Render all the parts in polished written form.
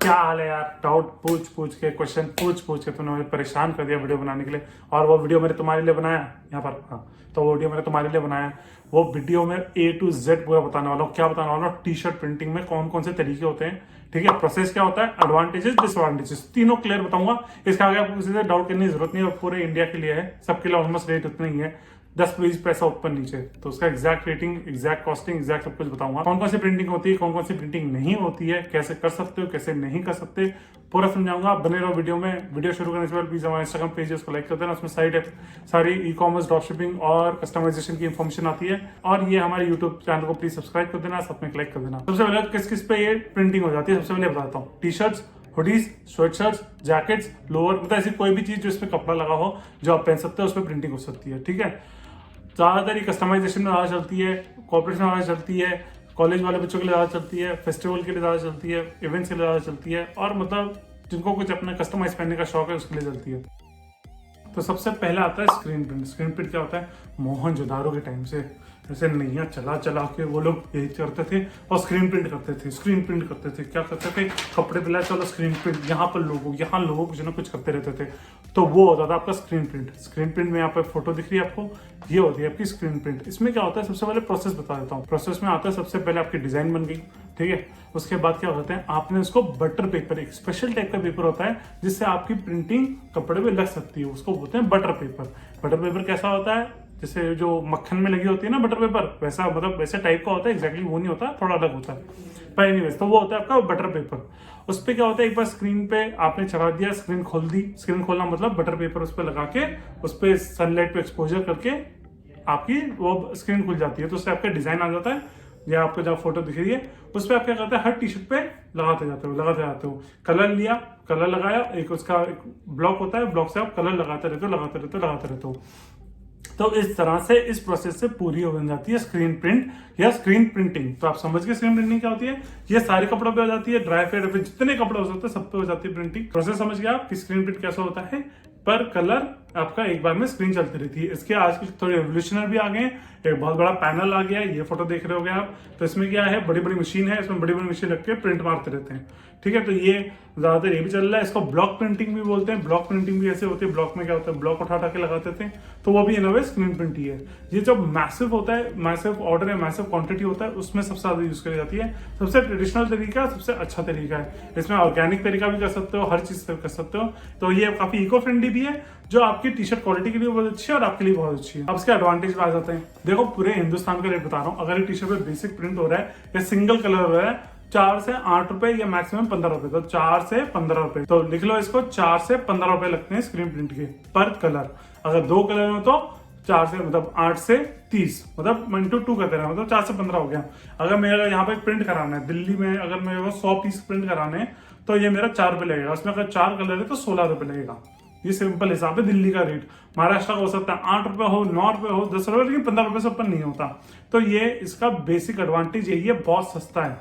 क्या हाल है यार। डाउट पूछ पूछ के, क्वेश्चन पूछ पूछ के तूने मुझे परेशान कर दिया वीडियो बनाने के लिए। और वो वीडियो मैंने तुम्हारे लिए बनाया यहाँ पर, हाँ तो वो वीडियो मैंने तुम्हारे लिए बनाया। वो वीडियो में A to Z पूरा बताने वाला हूँ। क्या बताने वाला हूँ? टी शर्ट प्रिंटिंग में कौन कौन से तरीके होते हैं, ठीक है, प्रोसेस क्या होता है, एडवांटेजेस डिसएडवांटेजेस, तीनों क्लियर बताऊंगा। इसके आगे आपको किसी से डाउट करने की जरूरत नहीं है। पूरे इंडिया के लिए है, सबके लिए ऑलमोस्ट रेट उतना ही है, 10-20 पैसा ऊपर नीचे। तो उसका exact rating, exact costing, exact सब कुछ बताऊंगा। कौन कौन सी प्रिंटिंग होती है, कौन कौन सी प्रिंटिंग नहीं होती है, कैसे कर सकते हो, कैसे नहीं कर सकते, पूरा समझाऊंगा। आप बने रहो वीडियो में। वीडियो शुरू करने से पहले प्लीज हमारे इंस्टाग्राम पेज को लाइक कर देना। उसमें सारी ई कॉमर्स, ड्रॉप शिपिंग और कस्टमाइजेशन की इंफॉर्मेशन आती है। और ये हमारे यूट्यूब चैनल को प्लीज सब्सक्राइब कर देना, साथ में लाइक कर देना। सबसे पहले किस किस पे ये प्रिंटिंग हो जाती है सबसे पहले बताता हूँ। T shirts, hoodies, sweatshirts, jackets, lower, मतलब ऐसी कोई भी चीज जो इसमें कपड़ा लगा हो जो आप पहन सकते हो, उस पर प्रिंटिंग हो सकती है, ठीक है। ज्यादातर ये कस्टमाइजेशन में ज्यादा चलती है, कॉर्पोरेट में ज्यादा चलती है, कॉलेज वाले बच्चों के लिए ज्यादा चलती है, फेस्टिवल के लिए ज्यादा चलती है, इवेंट्स के लिए ज्यादा चलती है, और मतलब जिनको कुछ अपना कस्टमाइज पहनने का शौक है उसके लिए चलती है। तो सबसे पहला आता है स्क्रीन प्रिंट। स्क्रीन प्रिंट क्या होता है? मोहनजोदारो के टाइम से ऐसे नैया चला चला के वो लोग यही करते थे और स्क्रीन प्रिंट करते थे। स्क्रीन प्रिंट करते थे, क्या करते थे, कपड़े पे चलो स्क्रीन प्रिंट, यहाँ पर लोगों, यहाँ लोगों कुछ ना कुछ करते रहते थे। तो वो होता था आपका स्क्रीन प्रिंट। स्क्रीन प्रिंट में यहाँ पर फोटो दिख रही है आपको, ये होती है आपकी स्क्रीन प्रिंट। इसमें क्या होता है, सबसे पहले प्रोसेस बता देता हूँ। प्रोसेस में आता है सबसे पहले आपकी डिजाइन बन गई, ठीक है। उसके बाद क्या होता है, आपने उसको बटर पेपर, एक स्पेशल टाइप का पेपर होता है जिससे आपकी प्रिंटिंग कपड़े पे लग सकती है, उसको बोलते हैं बटर पेपर। बटर पेपर कैसा होता है, जैसे जो मक्खन में लगी होती है ना बटर पेपर, वैसा, मतलब वैसे टाइप का होता है। एग्जैक्टली वो नहीं होता, थोड़ा अलग होता है, पर एनीवेज तो वो होता है आपका बटर पेपर। उस पर क्या होता है, एक बार स्क्रीन पे आपने चढ़ा दिया, स्क्रीन खोल दी। स्क्रीन खोलना मतलब बटर पेपर उस पर लगा के, उस पर सनलाइट पे एक्सपोजर करके आपकी वो स्क्रीन खुल जाती है। तो उससे आपका डिजाइन आ जाता है। या आपको जहाँ फोटो दिख रही है उस पर आप क्या करते हैं, हर टी शर्ट पे लगाते जाते हो। कलर लिया, कलर लगाया, एक उसका एक ब्लॉक होता है, ब्लॉक से आप कलर लगाते रहते हो। तो इस तरह से, इस प्रोसेस से पूरी हो जाती है स्क्रीन प्रिंट या स्क्रीन प्रिंटिंग। तो आप समझ गए स्क्रीन प्रिंटिंग क्या होती है। ये सारे कपड़ों पे हो जाती है, ड्राई फेड पे जितने कपड़े हो सकते हैं सब पे हो जाती है प्रिंटिंग। प्रोसेस समझ गए आप कि स्क्रीन प्रिंट कैसा होता है। पर कलर आपका एक बार में स्क्रीन चलती रहती है। इसके आज कुछ थोड़े रेवोल्यूशनर भी आ गए हैं। एक बहुत बड़ा पैनल आ गया है, ये फोटो देख रहे होगे आप। तो इसमें क्या है, बड़ी बड़ी मशीन है, इसमें बड़ी बड़ी मशीन रख के प्रिंट मारते रहते हैं, ठीक है। तो ये ज्यादातर ये भी चल रहा है। इसको ब्लॉक प्रिंटिंग भी बोलते हैं। ब्लॉक प्रिंटिंग भी ऐसे होती है, ब्लॉक में क्या होता है, ब्लॉक उठा के लगाते थे, तो वो भी इन वे स्क्रीन प्रिंट ही है। ये जब मैसिव होता है, मैसिव ऑर्डर या मैसिव क्वांटिटी होता है, उसमें सबसे ज्यादा यूज करी जाती है। सबसे ट्रेडिशनल तरीका, सबसे अच्छा तरीका है। इसमें ऑर्गेनिक तरीका भी कर सकते हो, हर चीज से कर सकते हो। तो ये काफी इको फ्रेंडली भी है, जो आपकी टी शर्ट क्वालिटी के लिए बहुत अच्छी है और आपके लिए बहुत अच्छी है। अब इसके एडवांटेज पे आ जाते हैं। देखो पूरे हिंदुस्तान का रेट बता रहा हूँ। अगर ये टी शर्ट पे बेसिक प्रिंट हो रहा है या सिंगल कलर हो रहा है, 4 से 8 रुपए या मैक्सिमम 15 रुपए। तो 4 से 15 रुपए, तो लिख लो इसको, 4 से 15 रुपए लगते हैं स्क्रीन प्रिंट के पर कलर। अगर 2 कलर में तो 4 से, मतलब 8 से 30, मतलब इंटू 2 करते रहे, मतलब 4 से 15 हो गया। अगर मेरा यहाँ पे प्रिंट कराना है दिल्ली में, अगर मेरे को 100 पीस प्रिंट कराने हैं तो ये मेरा 4 रुपए लगेगा। उसमें अगर 4 कलर है तो 16 रुपए लगेगा। ये सिंपल हिसाब है दिल्ली का रेट। महाराष्ट्र का हो सकता है 8 रुपए हो, 9 रुपए हो, 10 रुपए, लेकिन 15 रुपए से ऊपर नहीं होता। तो ये इसका बेसिक एडवांटेज यही है, बहुत सस्ता है,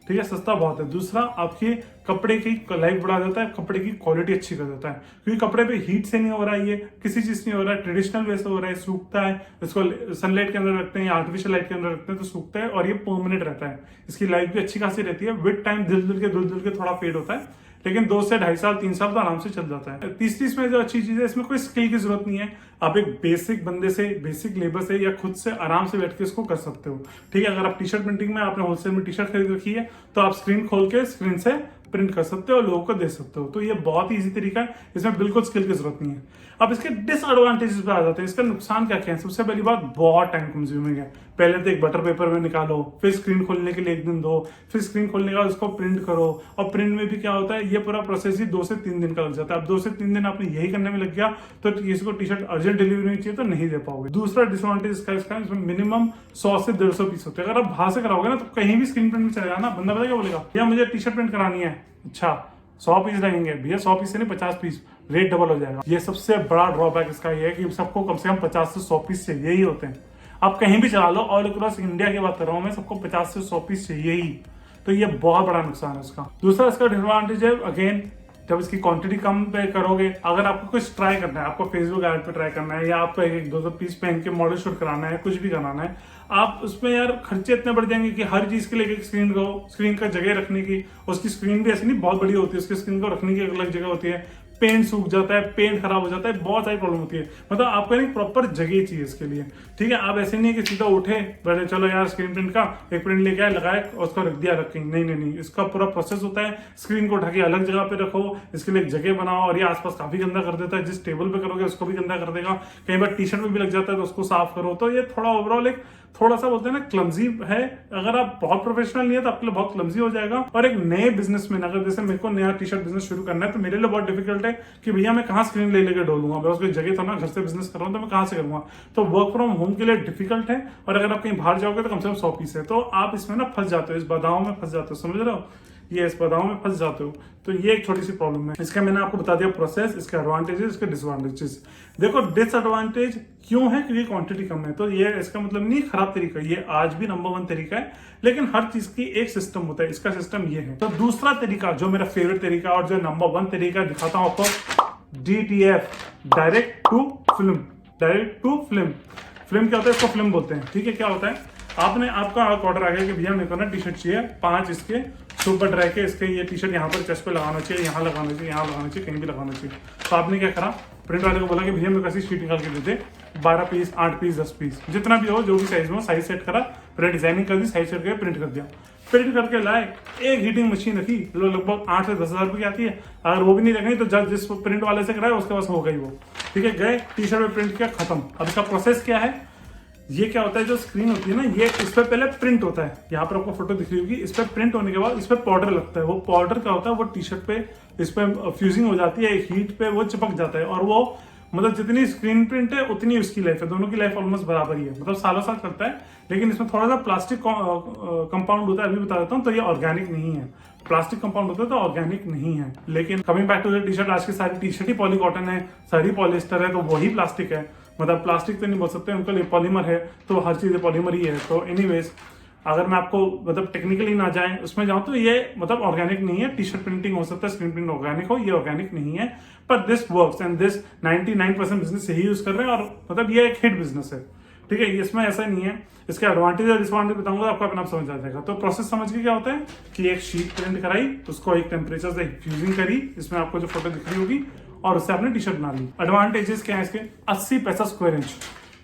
ठीक है, सस्ता बहुत है। दूसरा, आपके कपड़े की लाइफ बढ़ा देता है, कपड़े की क्वालिटी अच्छी कर देता है, क्योंकि कपड़े पे हीट से नहीं हो रहा है, ये किसी चीज नहीं हो रहा है, ट्रेडिशनल वे से हो रहा है, सूखता है। इसको सनलाइट के अंदर रखते हैं या आर्टिफिशियल लाइट के अंदर रखते हैं तो सूखता है, और ये परमानेंट रहता है। इसकी लाइफ भी अच्छी खासी रहती है। विद टाइम धुल धुल के थोड़ा फेड होता है, लेकिन 2 से 2.5 साल 3 साल तो आराम से चल जाता है। तीसरी इसमें जो अच्छी चीज है, इसमें कोई स्किल की जरूरत नहीं है। आप एक बेसिक बंदे से, बेसिक लेबर से या खुद से आराम से बैठ के इसको कर सकते हो, ठीक है। अगर आप टी शर्ट प्रिंटिंग में, आपने होलसेल में टी शर्ट खरीद रखी है, तो आप स्क्रीन खोल के स्क्रीन से प्रिंट कर सकते हो और लोगों को दे सकते हो। तो ये बहुत ही इजी तरीका है, इसमें बिल्कुल स्किल की जरूरत नहीं है। अब इसके डिसएडवांटेजेस पे आ जाते हैं। इसका नुकसान क्या क्या है? सबसे पहली बात, बहुत टाइम कंज्यूमिंग है। पहले तो एक बटर पेपर में निकालो, फिर स्क्रीन खोलने के लिए 1 दिन दो, फिर स्क्रीन खोलने के बाद उसको प्रिंट करो। और प्रिंट में भी क्या होता है, ये पूरा प्रोसेस ही 2 से 3 दिन का लग जाता है। अब 2 से 3 दिन आपने यही करने में लग गया तो किसी को टी शर्ट अर्जेंट डिलीवरी नहीं चाहिए तो नहीं दे पाओगे। दूसरा डिसएडवांटेज इसका इसमें मिनिमम 100 से 150 पीस होते हैं। अगर आप बाहर से कराओगे ना, तो कहीं भी स्क्रीन प्रिंट में चले जाना, बंदा पता क्या बोलेगा, भैया मुझे टी शर्ट प्रिंट करानी है, अच्छा 100 पीस लगेंगे भैया, 100 पीस से नहीं 50 पीस, रेट डबल हो जाएगा। ये सबसे बड़ा ड्रॉबैक इसका ये है कि सबको कम से कम 50 से 100 पीस चाहिए ही होते हैं। आप कहीं भी चला लो, ऑल अक्रॉस इंडिया की बात कर रहा हूं मैं, सबको 50 से 100 पीस चाहिए ही। तो ये बहुत बड़ा नुकसान है इसका। दूसरा इसका डिसएडवांटेज है, अगेन जब इसकी क्वांटिटी कम पे करोगे, अगर आपको कुछ ट्राई करना है, आपको फेसबुक ऐड पे ट्राई करना है या आपको एक दो पीस पहन के मॉडल शूट कराना है, कुछ भी कराना है, आप उसमें यार खर्चे इतने बढ़ जाएंगे कि हर चीज के लिए एक स्क्रीन का जगह रखने की, उसकी स्क्रीन भी ऐसी नहीं बहुत बड़ी होती है, उसकी स्क्रीन को रखने की एक अलग जगह होती है, पेंट सूख जाता है, पेंट खराब हो जाता है, बहुत सारी प्रॉब्लम होती है। मतलब आपको एक प्रॉपर जगह चाहिए इसके लिए, ठीक है। आप ऐसे नहीं है कि सीधा उठे बैठे चलो यार स्क्रीन प्रिंट का एक प्रिंट लेके आए, लगाए और उसको रख दिया रखें, नहीं नहीं नहीं, इसका पूरा प्रोसेस होता है। स्क्रीन को उठा के अलग जगह पे रखो, इसके लिए एक जगह बनाओ, और ये आसपास काफी गंदा कर देता है, जिस टेबल पे करोगे उसको भी गंदा कर देगा, कई बार टी शर्ट में भी लग जाता है तो उसको साफ करो। तो ये थोड़ा ओवरऑल एक थोड़ा सा बोलते हैं ना क्लमजी है। अगर आप बहुत प्रोफेशनल नहीं है तो आपके लिए बहुत क्लमजी हो जाएगा। और एक नए बिजनेसमैन, अगर जैसे मेरे को नया टी शर्ट बिजनेस शुरू करना है तो मेरे लिए बहुत डिफिकल्ट है कि भैया मैं कहाँ स्क्रीन ले लेकर डोलूंगा, मैं उसको जगह तो ना, घर से बिजनेस कर रहा हूँ तो मैं कहाँ से करूंगा। तो वर्क फ्रॉम होम के लिए डिफिकल्ट है, और अगर आप कहीं बाहर जाओगे तो कम से कम 100 पीस है, तो आप इसमें ना फंस जाते हो, इस बाधाओं में फंस जाते हो, समझ रहे हो, ये इस बाधाओं में फंस जाते हो। तो ये एक छोटी सी प्रॉब्लम है। इसका मैंने आपको बता दिया प्रोसेस, इसके एडवांटेजेस, इसके डिसएडवांटेजेस। देखो डिसएडवांटेज क्यों है, क्योंकि क्वांटिटी कम है। तो ये इसका मतलब नहीं खराब तरीका, ये आज भी नंबर 1 तरीका है, लेकिन हर चीज की एक सिस्टम होता है, इसका सिस्टम ये है। तो दूसरा तरीका जो मेरा फेवरेट तरीका और जो नंबर 1 तरीका दिखाता हूं आपको, DTF, direct to film. Direct to film, film क्या होता है, इसको फिल्म बोलते हैं, ठीक है। क्या होता है, आपका ऑर्डर आ गया कि भैया मेरे को ना टी शर्ट चाहिए 5 इसके सुपर ड्राई के, इसके ये टी शर्ट यहाँ पर चेस्ट पे लगाना चाहिए, यहाँ लगाना चाहिए, यहाँ लगाना चाहिए, कहीं भी लगाना चाहिए। तो आपने क्या करा, प्रिंट वाले को बोला कि भैया मेरे को ऐसी शीट निकाल के दे दे, 12 पीस, 8 पीस, 10 पीस, जितना भी हो, जो भी साइज में हो, साइज सेट करा, फिर डिजाइनिंग कर दी, साइज सेट करके प्रिंट कर दिया। प्रिंट करके लाए, एक हीटिंग मशीन रखी, लगभग 8 से 10 हजार रुपये की आती है। अगर वो भी नहीं रखनी तो जिस प्रिंट वाले से कराए उसके पास हो गई वो, ठीक है। गए टी शर्ट पे प्रिंट किया, खत्म। अब इसका प्रोसेस क्या है, ये क्या होता है, जो स्क्रीन होती है ना, ये इस पर पहले प्रिंट होता है, यहाँ पर आपको फोटो दिख रही होगी, इस पर प्रिंट होने के बाद इस पर पाउडर लगता है। वो पाउडर क्या होता है, वो टी शर्ट पे इस पर फ्यूजिंग हो जाती है, एक हीट पे वो चिपक जाता है, और वो मतलब जितनी स्क्रीन प्रिंट है उतनी उसकी लाइफ है, दोनों की लाइफ ऑलमोस्ट बराबर ही है, मतलब सालों साल चलता है। लेकिन इसमें थोड़ा सा प्लास्टिक कंपाउंड होता है, अभी बता देता हूँ। तो ये ऑर्गेनिक नहीं है, प्लास्टिक कंपाउंड होता है तो ऑर्गेनिक नहीं है। लेकिन coming back to the T shirt, आज की सारी टी शर्ट ही पॉलीकॉटन है, सारी पॉलिएस्टर है, तो वही प्लास्टिक है, मतलब प्लास्टिक तो नहीं बोल सकते, उनका लिए पॉलीमर है, तो हर चीज पॉलीमर ही है। तो एनीवेज, अगर मैं आपको मतलब टेक्निकली ना जाए उसमें जाऊं तो ये मतलब ऑर्गेनिक नहीं है। टी शर्ट प्रिंटिंग हो सकता है, स्क्रीन प्रिंट ऑर्गेनिक हो, ये ऑर्गेनिक नहीं है। पर this works and this 99% business यही यूज कर रहे हैं, और मतलब ये एक हिट बिजनेस है, ठीक है। इसमें ऐसा नहीं है। इसके एडवांटेज और डिसएडवांटेज बताऊंगा, आपको अपना आप समझ आ जाएगा। तो प्रोसेस समझ के क्या होता है कि एक शीट प्रिंट कराई, उसको एक टेम्परेचर से फ्यूजिंग करी, इसमें आपको जो फोटो दिख रही होगी, और उससे आपने टी शर्ट बना ली। एडवांटेजेस क्या है इसके, 80 पैसा स्क्वायर इंच,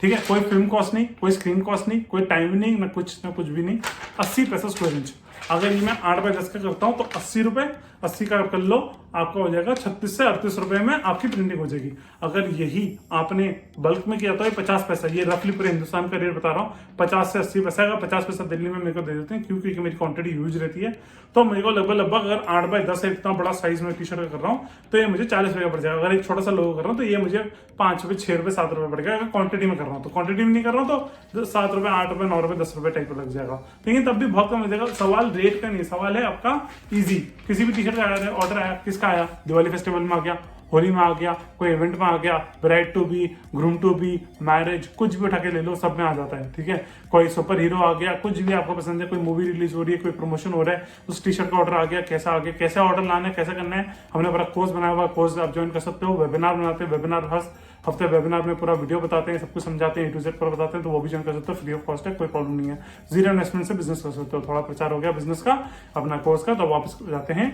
ठीक है। कोई फिल्म कॉस्ट नहीं, कोई स्क्रीन कॉस्ट नहीं, कोई टाइम नहीं, ना कुछ भी नहीं, 80 पैसा स्क्वायर इंच। अगर ये मैं 8x10 का करता हूं तो 80 रुपए, 80 का कर लो, आपका हो जाएगा 36 से 38 रुपए में आपकी प्रिंटिंग हो जाएगी। अगर यही आपने बल्क में किया तो ये 50 पैसा, ये रफली पूरे हिंदुस्तान का रेट बता रहा हूँ, 50 से 80 पैसा का। 50 पैसा दिल्ली में मेरे को दे देते हैं, क्योंकि मेरी क्वांटिटी ह्यूज रहती है। तो मेरे को लगभग अगर 8x10 इतना बड़ा साइज में टी शर्ट कर रहा हूँ तो ये मुझे 40 रुपये का पड़ जाएगा। अगर एक छोटा सा लोगो कर रहा हूँ तो ये मुझे 5 रुपये, 6 रुपये, 7 रुपये पड़ गया। अगर क्वांटिटी में कर रहा हूँ तो, क्वांटिटी में नहीं कर रहा हूँ तो 7 रुपये, 8 रुपये, 9 रुपये, 10 रुपये टाइप लग जाएगा, लेकिन तब भी बहुत कम मिल जाएगा। सवाल रेट का नहीं, सवाल है आपका इजी। किसी भी टी शर्ट का ऑर्डर आया, किसका आया, दिवाली फेस्टिवल में आ गया, होली में आ गया, कोई इवेंट में आ गया, bride to be, groom to be, marriage, कुछ भी उठा के ले लो, सब में आ जाता है, ठीक है। कोई सुपर हीरो आ गया, कुछ भी आपको पसंद है, कोई मूवी रिलीज हो रही है, कोई प्रमोशन हो रहा है, उस टी शर्ट का ऑर्डर आ गया, कैसा आ गया, कैसे ऑर्डर लाना है, कैसे करना है, हमने बड़ा कोर्स बनाया हुआ, कोर्स आप ज्वाइन कर सकते हो। वेबिनार बनाते हैं, वेबिनार हर हफ्ते वेबिनार में पूरा वीडियो बताते हैं, सब कुछ समझाते हैं, A to Z पूरा बताते हैं, तो वो भी ज्वाइन कर सकते हो, फ्री ऑफ कॉस्ट है, कोई प्रॉब्लम नहीं है। जीरो इन्वेस्टमेंट से बिजनेस कर सकते हो। थोड़ा प्रचार हो गया बिजनेस का, अपना कोर्स का, तो वापस जाते हैं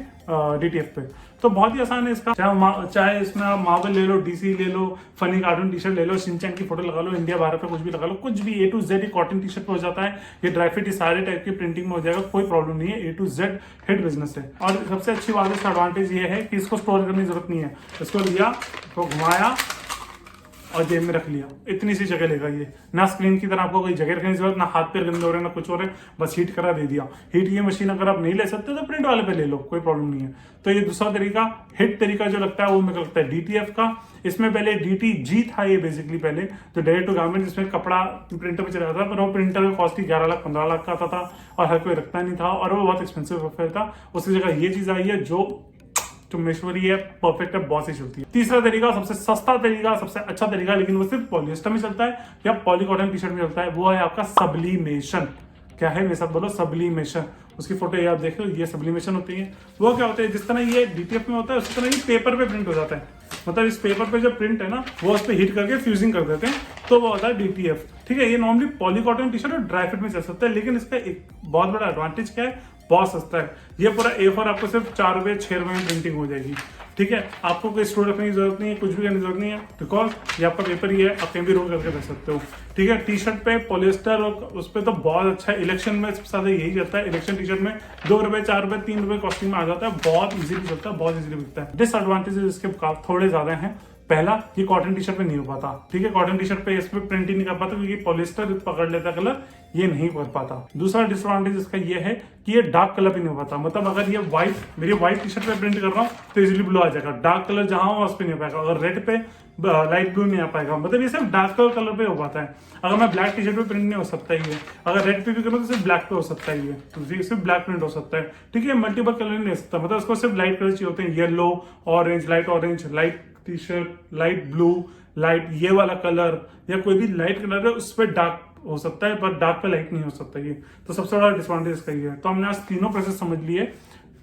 DTF पे। तो बहुत ही आसान है इसका, चाहे इसमें आप मार्वल ले लो, DC ले लो, फनी कार्टून टी शर्ट ले लो, शिनचैन की फोटो लगा लो, इंडिया भारत पे कुछ भी लगा लो, कुछ भी A to Z cotton T shirt पे हो जाता है। ये ड्राई फिट सारे टाइप की प्रिंटिंग में हो जाएगा, कोई प्रॉब्लम नहीं है। A to Z hit business है। और सबसे अच्छी बात, इसका एडवांटेज ये है कि इसको स्टोर करने की जरूरत नहीं है। इसको लिया तो घुमाया और जेब में रख लिया, इतनी सी जगह लेगा ये। ना स्क्रीन की तरह आपको कोई जगह रखने की जरूरत, ना हाथ पैर गंदे हो रहे, ना कुछ हो रहे, बस हीट करा दे दिया। हीट ये मशीन अगर आप नहीं ले सकते तो प्रिंट वाले पे ले लो, कोई प्रॉब्लम नहीं है। तो ये दूसरा तरीका, हिट तरीका जो लगता है वो मेरे को लगता है DTF का। इसमें पहले DTG था ये बेसिकली पहले, तो डायरेक्ट टू गारमेंट, जिसमें कपड़ा प्रिंटर पे चला था, पर वो प्रिंटर का कॉस्ट ही 11 लाख 15 लाख का आता था, और हर कोई रखता नहीं था, और वो बहुत एक्सपेंसिव अफेयर था। उसकी जगह ये चीज आई है जो चुम्बेश्वरी है, परफेक्ट है, बहुत ही चलती है। तीसरा तरीका, सबसे सस्ता तरीका, सबसे अच्छा तरीका, लेकिन वो सिर्फ पॉलिएस्टर में चलता है या पॉलीकॉटन टी शर्ट में चलता है, वो है आपका सब्लिमेशन। क्या है मेरे साथ बोलो, सब्लिमेशन। उसकी फोटो ये आप देख लो, ये सब्लिमेशन होती है। वो क्या होता है, जिस तरह ये डीटीएफ में होता है उसी तरह ये पेपर पे प्रिंट हो जाता है। मतलब इस पेपर पे जो प्रिंट है ना, वो उस पर हीट करके फ्यूजिंग कर देते हैं, तो वो होता है डीटीएफ। ठीक है, ये नॉर्मली पॉलीकॉटन टी शर्ट और ड्राई फिट में चल सकता है, लेकिन इसका एक बहुत बड़ा एडवांटेज क्या है, बहुत सस्ता है। ये पूरा A4 आपको सिर्फ 4 रुपए 6 रुपए में प्रिंटिंग हो जाएगी। ठीक है, आपको कोई स्टोर रखने की जरूरत नहीं है, कुछ भी करने की जरूरत नहीं है, बिकॉज ये आपका पेपर ही है, आप कहीं भी रोल करके रख सकते हो। ठीक है, टी शर्ट पे पॉलिएस्टर और उस पर तो बहुत अच्छा है। इलेक्शन में सबसे ज्यादा यही चलता है, इलेक्शन टी शर्ट में 2 रुपए 4 रुपए 3 रुपए कॉस्टिंग में आ जाता है, बहुत इजीली चलता है, बहुत इजीली बिकता है। डिसएडवांटेजेस इसके थोड़े ज्यादा हैं। पहला, ये कॉटन टी शर्ट पे नहीं हो पाता। ठीक है, कॉटन टी शर्ट पे इस पे प्रिंट ही नहीं कर पाता, क्योंकि पॉलिएस्टर पकड़ लेता कलर, ये नहीं कर पाता। दूसरा डिसएडवांटेज इसका ये है कि ये डार्क कलर पे नहीं हो पाता। मतलब अगर ये मेरी व्हाइट टी शर्ट पे प्रिंट कर रहा हूँ तो इजीली ब्लू आ जाएगा, डार्क कलर जहां हो उस पे नहीं हो पाएगा। अगर रेड पे लाइट ब्लू नहीं आ पाएगा, मतलब ये सिर्फ डार्क कलर पे हो पाता है। अगर मैं ब्लैक टी शर्ट पे प्रिंट नहीं हो सकता ही है, अगर रेड पे भी करूँ तो सिर्फ ब्लैक पे हो सकता ही है, तो सिर्फ ब्लैक प्रिंट हो सकता है। ठीक है, मल्टीपल कलर नहीं हो सकता, मतलब उसको सिर्फ लाइट कलर चाहिए होते हैं, yellow, orange, light T shirt, light blue, light ये वाला कलर, या कोई भी लाइट कलर है उस पर डार्क हो सकता है, पर डार्क पे लाइट नहीं हो सकता। ये तो सबसे बड़ा डिसएडवांटेज इसका ही है। तो हमने आज तीनों प्रोसेस समझ लिए।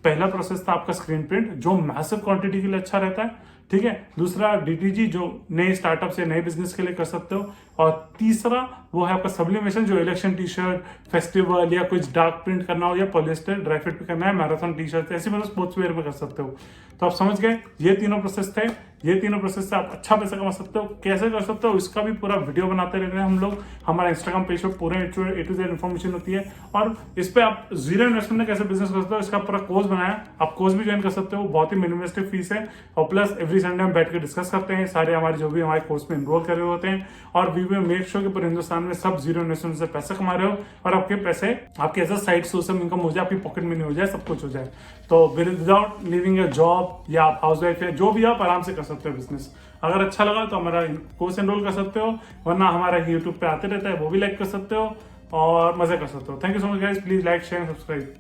पहला प्रोसेस था आपका स्क्रीन प्रिंट, जो मैसिव क्वांटिटी के लिए अच्छा रहता है। ठीक है, दूसरा डीटीजी, जो नए स्टार्टअप से नए बिजनेस के लिए कर सकते हो। और तीसरा वो है आपका सब्लिमेशन, जो इलेक्शन टी शर्ट, फेस्टिवल या कुछ डार्क प्रिंट करना हो, या पॉलिएस्टर ड्राई फिट पे करना है, मैराथन टी शर्ट, ऐसे मतलब स्पोर्ट्स वेयर में कर सकते हो। तो आप समझ गए, ये तीनों प्रोसेस थे। ये तीनों प्रोसेस से आप अच्छा पैसा कमा सकते हो। कैसे कर सकते हो इसका भी पूरा वीडियो बनाते रहते हैं हम लोग। हमारा इंस्टाग्राम पेज पर पूरे A to Z इन्फॉर्मेशन होती है, और इस पे आप जीरो इन्वेस्टमेंट में कैसे बिजनेस कर सकते हो इसका पूरा कोर्स बनाया। आप कोर्स भी ज्वाइन कर सकते हो, बहुत ही मिनिमलिस्टिक फीस है। और प्लस एवरी संडे हम बैठ के डिस्कस करते हैं सारे हमारे जो भी हमारे कोर्स में इनरोल कर रहे होते हैं, और वी विल मेक श्योर कि पूरे हिंदुस्तान में सब जीरो इन्वेस्टमेंट से पैसा कमा रहे हो, और आपके पैसे आपके as a side source of income हो जाए, आपकी पॉकेट में नहीं हो जाए, सब कुछ हो जाए। तो विदाउट लिविंग अ जॉब, या आप हाउस वाइफ है, जो भी आप आराम से कर सकते हो बिजनेस। अगर अच्छा लगा तो हमारा कोर्स एनरोल कर सकते हो, वरना हमारा यूट्यूब पे आते रहता है, वो भी लाइक कर सकते हो और मजे कर सकते हो। Thank you so much guys, please like share subscribe.